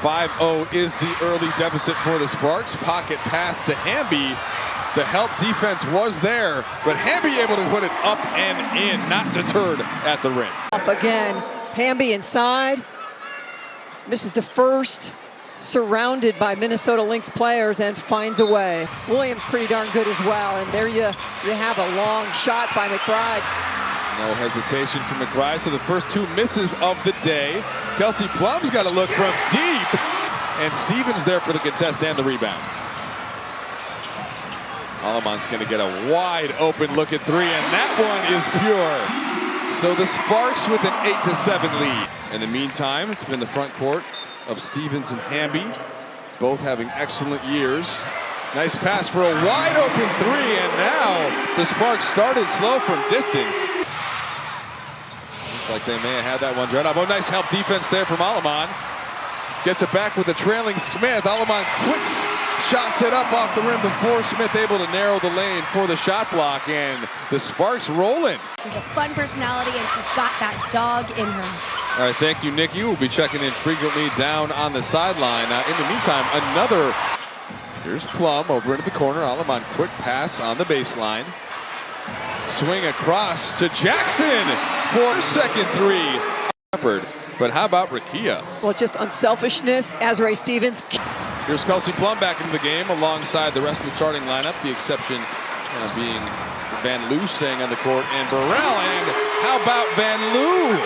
5-0 is the early deficit for the Sparks. Pocket pass to Hamby. The help defense was there, but Hamby able to put it up and in, not deterred at the rim. Up again, Hamby inside. Misses the first, surrounded by Minnesota Lynx players, and finds a way. Williams pretty darn good as well, and there you have a long shot by McBride. No hesitation from McBride to the first two misses of the day. Kelsey Plum's got to look from deep, and Stevens there for the contest and the rebound. Alaman's going to get a wide open look at three, and that one is pure. So the Sparks with an 8-7 lead. In the meantime, it's been the front court of Stevens and Hamby, both having excellent years. Nice pass for a wide open three, and now the Sparks started slow from distance. Looks like they may have had that one right up. Oh, nice help defense there from Alaman. Gets it back with the trailing Smith. Alaman quicks, shots it up off the rim before Smith able to narrow the lane for the shot block, and the Sparks rolling. She's a fun personality, and she's got that dog in her. All right, thank you, Nikki. We'll be checking in frequently down on the sideline. In the meantime, another. Here's Plum over into the corner. Alaman quick pass on the baseline. Swing across to Jackson for second three. But how about Rakia? Well, just unselfishness, Azrae Stevens. Here's Kelsey Plum back into the game alongside the rest of the starting lineup. The exception being Vanloo staying on the court, and Burrell. And how about Vanloo?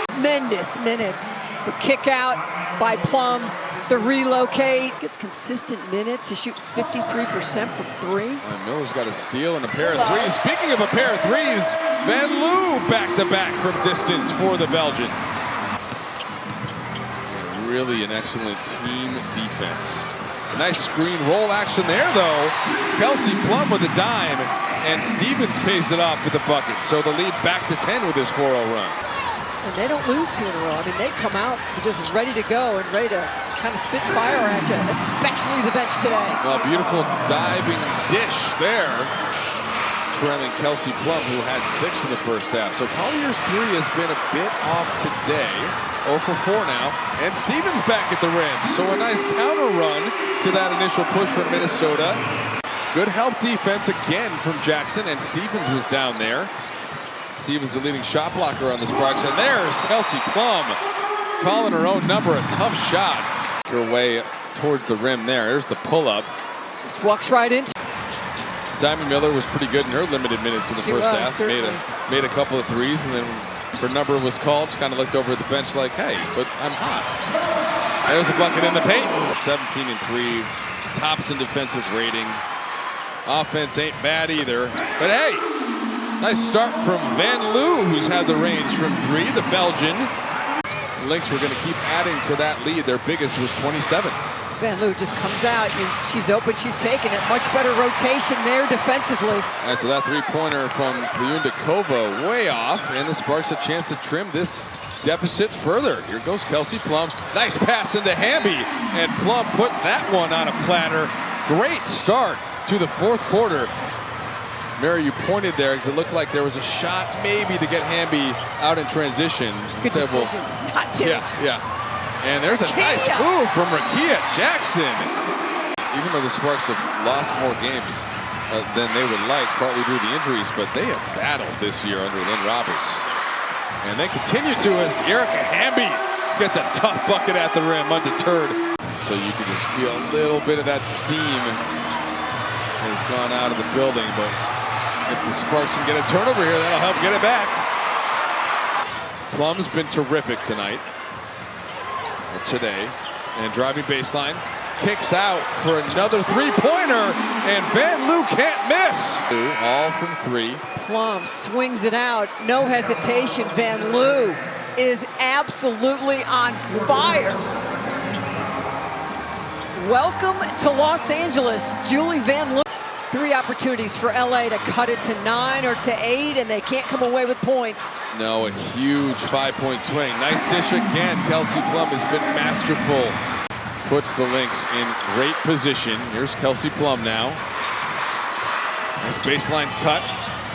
Tremendous minutes. The kick out by Plum. The relocate. Gets consistent minutes. He shoots 53% from three. And Miller's got a steal and a pair of threes. Speaking of a pair of threes, Vanloo back-to-back from distance for the Belgian. Really an excellent team defense. Nice screen roll action there, though. Kelsey Plum with a dime, and Stevens pays it off with a bucket. So the lead back to 10 with this 4-0 run. And they don't lose two in a row. I mean, they come out just ready to go and ready to kind of spit fire at you, especially the bench today. A beautiful diving dish there. Trailing Kelsey Plum, who had 6 in the first half. So Collier's three has been a bit off today. 0 for 4 now. And Stevens back at the rim. So a nice counter run to that initial push from Minnesota. Good help defense again from Jackson, and Stevens was down there. Stevens, the leading shot blocker on the Sparks. And there's Kelsey Plum calling her own number. A tough shot. Her way towards the rim there. There's the pull-up. Just walks right into. Diamond Miller was pretty good in her limited minutes in the first half. Made a couple of threes, and then her number was called. She kind of looked over at the bench like, hey, but I'm hot. There's a bucket in the paint. 17 and 3. Tops in defensive rating. Offense ain't bad either. But hey, nice start from Vanloo, who's had the range from three, the Belgian. Lynx were going to keep adding to that lead. Their biggest was 27. Vanloo just comes out. She's open. She's taking it. Much better rotation there defensively. And so that three-pointer from Lyundakova way off, and the Sparks a chance to trim this deficit further. Here goes Kelsey Plum. Nice pass into Hamby, and Plum put that one on a platter. Great start to the fourth quarter. Mary, you pointed there because it looked like there was a shot maybe to get Hamby out in transition. Good decision. Not to. Yeah. And there's a nice move from Rakia Jackson. Even though the Sparks have lost more games than they would like, partly due to the injuries, but they have battled this year under Lynn Roberts. And they continue to as Erica Hamby gets a tough bucket at the rim, undeterred. So you can just feel a little bit of that steam has gone out of the building, but if the Sparks can get a turnover here, that'll help get it back. Plum's been terrific today, and driving baseline, kicks out for another three-pointer, and Vanloo can't miss. All from three. Plum swings it out, no hesitation. Vanloo is absolutely on fire. Welcome to Los Angeles, Julie Vanloo. 3 opportunities for LA to cut it to 9 or to 8, and they can't come away with points. No, a huge 5-point swing. Nice dish again. Kelsey Plum has been masterful. Puts the Lynx in great position. Here's Kelsey Plum now. Nice baseline cut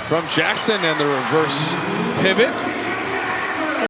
from Jackson, and the reverse pivot.